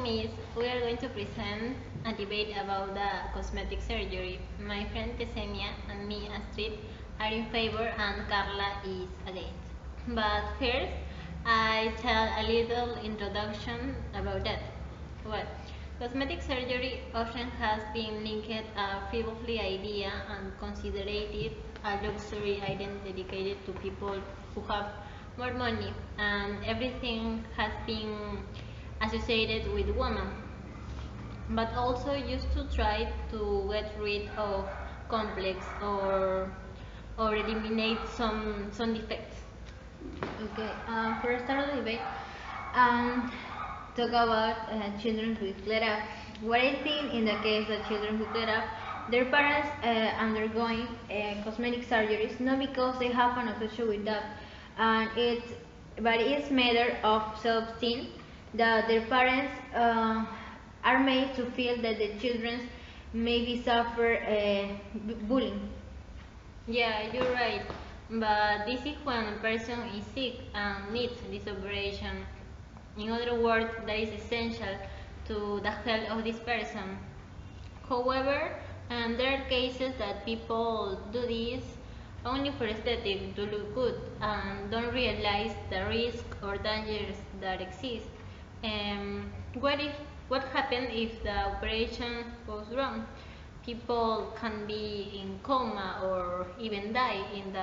is we are going to present a debate about the cosmetic surgery. My friend Tesenia and me, Astrid, are in favor and Carla is against. But first, I tell a little introduction about that. Well, cosmetic surgery often has been linked a frivolous idea and considered a luxury item dedicated to people who have more money, and everything has been associated with women, but also used to try to get rid of complex or eliminate some defects. Okay, for a start of the debate, um, talk about children with cleft. What I think in the case of children with cleft, their parents undergoing cosmetic surgeries not because they have an obsession with that, and but it's matter of self-esteem that their parents are made to feel that the children maybe suffer bullying. Yeah, you're right. But this is when a person is sick and needs this operation. In other words, that is essential to the health of this person. However, there are cases that people do this only for aesthetic to look good and don't realize the risk or dangers that exist. What if what happens if the operation goes wrong? People can be in coma or even die in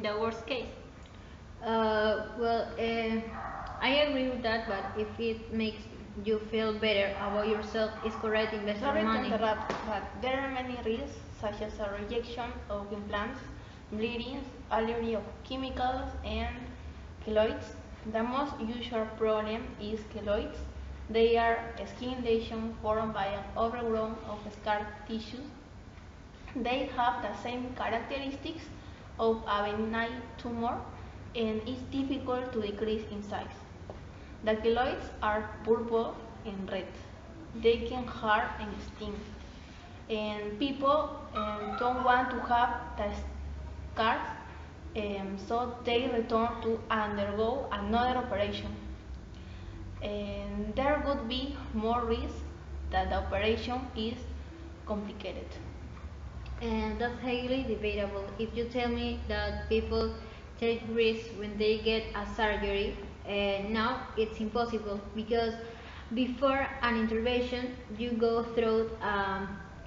the worst case. I agree with that, but if it makes you feel better about yourself, it's correct invest your Sorry to money. interrupt, but there are many risks such as a rejection of implants, bleeding, allergy of chemicals, and keloids. The most usual problem is keloids. They are skin lesions formed by an overgrowth of scar tissue. They have the same characteristics of a benign tumor and is difficult to decrease in size. The keloids are purple and red. They can hurt and sting. And people don't want to have the scars, so they return to undergo another operation. And there would be more risk that the operation is complicated. And that's highly debatable. If you tell me that people take risks when they get a surgery, now it's impossible because before an intervention you go through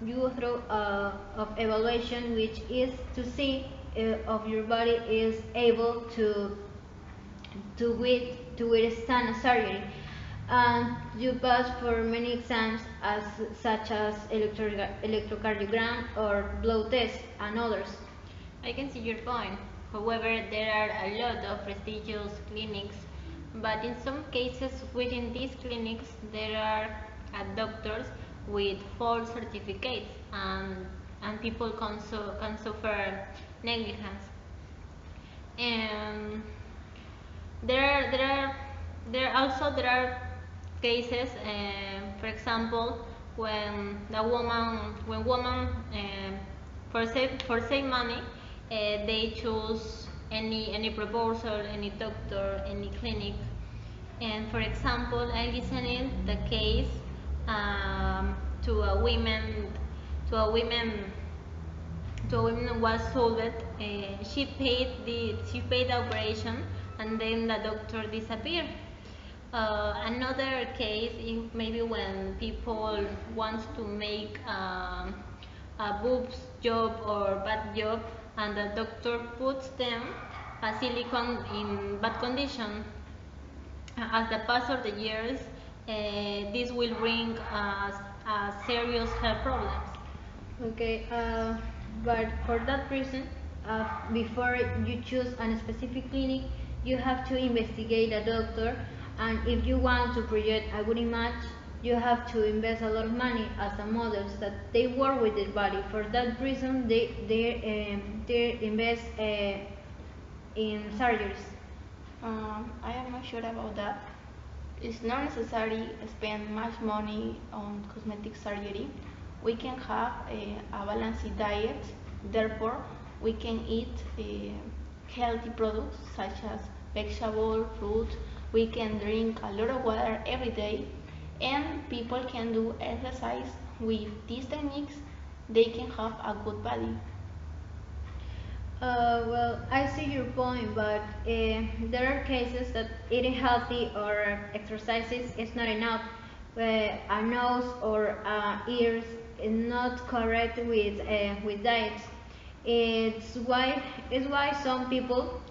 of evaluation, which is to see if your body is able to withstand a surgery. And you pass for many exams such as electrocardiogram or blood tests and others. I can see your point. However, there are a lot of prestigious clinics, but in some cases within these clinics there are doctors with false certificates and people can suffer negligence. And there are cases, for example, when woman for save money, they choose any proposal, any doctor, any clinic. And for example, I listened the case to a woman to a woman to a woman was solved. She paid the operation, and then the doctor disappeared. Another case is maybe when people want to make a boobs job or bad job, and the doctor puts them a silicone in bad condition. As the pass of the years, this will bring serious health problems. Okay, but for that reason, before you choose a specific clinic, you have to investigate a doctor, and if you want to project a good image, you have to invest a lot of money as the models that they work with their body. For that reason, they invest in surgeries. I am not sure about that. It's not necessary to spend much money on cosmetic surgery. We can have a balanced diet, therefore we can eat healthy products such as vegetable, fruit. We can drink a lot of water every day, and people can do exercise with these techniques, they can have a good body. Well, I see your point, but there are cases that eating healthy or exercises is not enough. A nose or ears is not correct with diets. It's why some people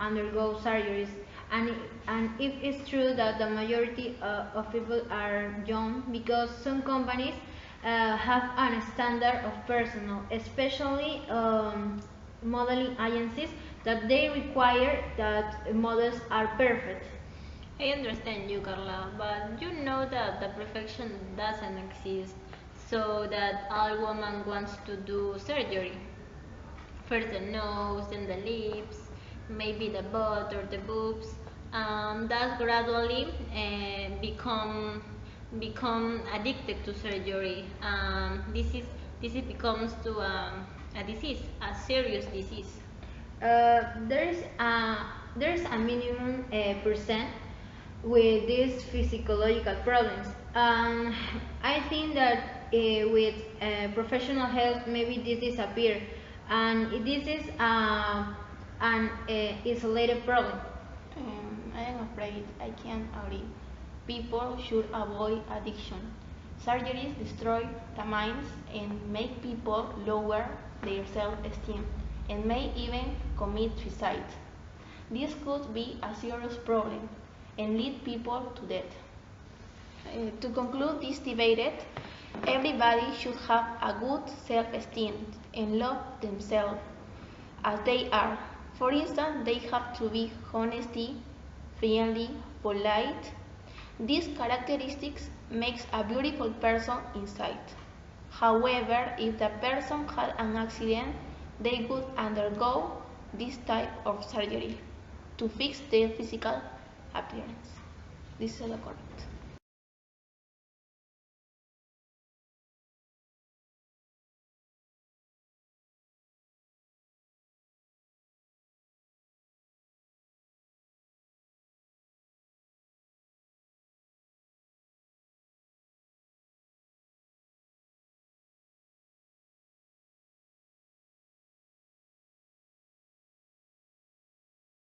undergo surgeries, and if it's true that the majority of people are young, because some companies have a standard of personnel, especially modeling agencies, that they require that models are perfect. I understand you, Carla, but you know that the perfection doesn't exist, so that all woman wants to do surgery. First the nose, then the lips, maybe the butt or the boobs. That gradually become addicted to surgery. This becomes to a disease, a serious disease. Uh, there's a there's a minimum percent with these physiological problems. I think that with professional help, maybe this disappear, and this is an isolated problem. I am afraid I can't agree. People should avoid addiction. Surgeries destroy the minds and make people lower their self-esteem and may even commit suicide. This could be a serious problem and lead people to death. To conclude this debate, everybody should have a good self-esteem and love themselves as they are. For instance, they have to be honesty, friendly, polite. These characteristics makes a beautiful person inside. However, if the person had an accident, they would undergo this type of surgery to fix their physical appearance. This is all correct.